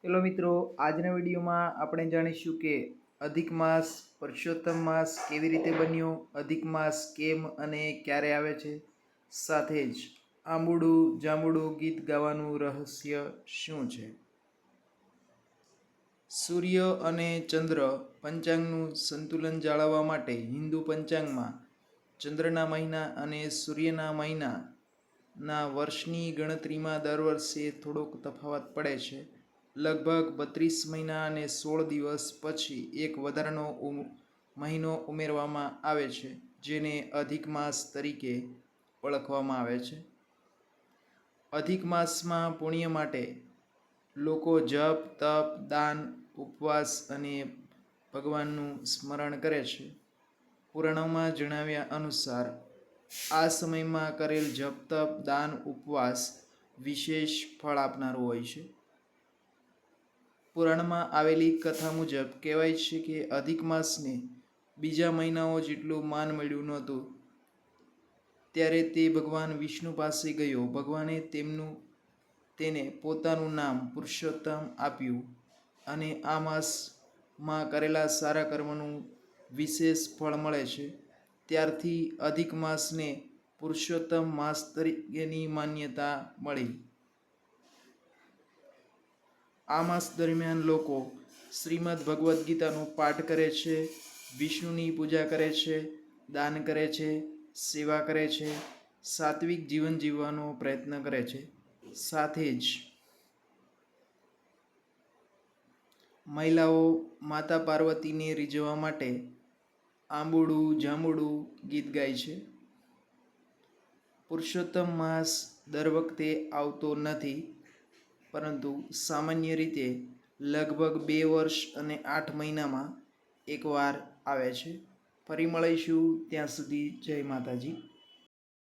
Hello મિત્રો, આજના વિડીયોમાં આપણે જાણીશું કે અધિક માસ પુરુષોત્તમ માસ કેવી રીતે બન્યો, અધિક માસ કેમ અને ક્યારે આવે છે, સાથે જ આંબુડું જાંબુડું ગીત ગાવાનું રહસ્ય શું છે. સૂર્ય અને ચંદ્ર પંચાંગનું સંતુલન જાળવવા માટે હિન્દુ પંચાંગમાં ચંદ્રના મહિના અને સૂર્યના મહિનાના વર્ષની ગણતરીમાં દર વર્ષે થોડોક તફાવત પડે છે. લગભગ 32 મહિના અને 16 દિવસ પછી એક વધારાનો મહિનો ઉમેરવામાં આવે છે, જેને અધિક માસ તરીકે ઓળખવામાં આવે છે. અધિક માસમાં પુણ્ય માટે લોકો જપ, તપ, દાન, ઉપવાસ અને ભગવાનનું સ્મરણ કરે છે. પુરાણોમાં જણાવ્યા અનુસાર આ સમયમાં કરેલ જપ, તપ, દાન, ઉપવાસ વિશેષ ફળ આપનારું હોય છે. પુરાણમાં આવેલી કથા મુજબ કહેવાય છે કે અધિક માસને બીજા મહિનાઓ જેટલું માન મળ્યું નહોતું. ત્યારે તે ભગવાન વિષ્ણુ પાસે ગયો. ભગવાને તેને પોતાનું નામ પુરુષોત્તમ આપ્યું અને આ માસમાં કરેલા સારા કર્મનું વિશેષ ફળ મળે છે. ત્યારથી અધિક માસને પુરુષોત્તમ માસ તરીકેની માન્યતા મળી. આ માસ દરમિયાન લોકો શ્રીમદ ભગવદ્ ગીતાનો પાઠ કરે છે, વિષ્ણુની પૂજા કરે છે, દાન કરે છે, સેવા કરે છે, સાત્વિક જીવન જીવવાનો પ્રયત્ન કરે છે. સાથે જ મહિલાઓ માતા પાર્વતીને રીઝવવા માટે આંબુડું જાંબુડું ગીત ગાય છે. પુરુષોત્તમ માસ દર વખતે આવતો નથી, પરંતુ સામાન્ય રીતે લગભગ 2 વર્ષ અને 8 મહિનામાં એકવાર આવે છે. ફરી મળીશું, ત્યાં સુધી જય માતાજી.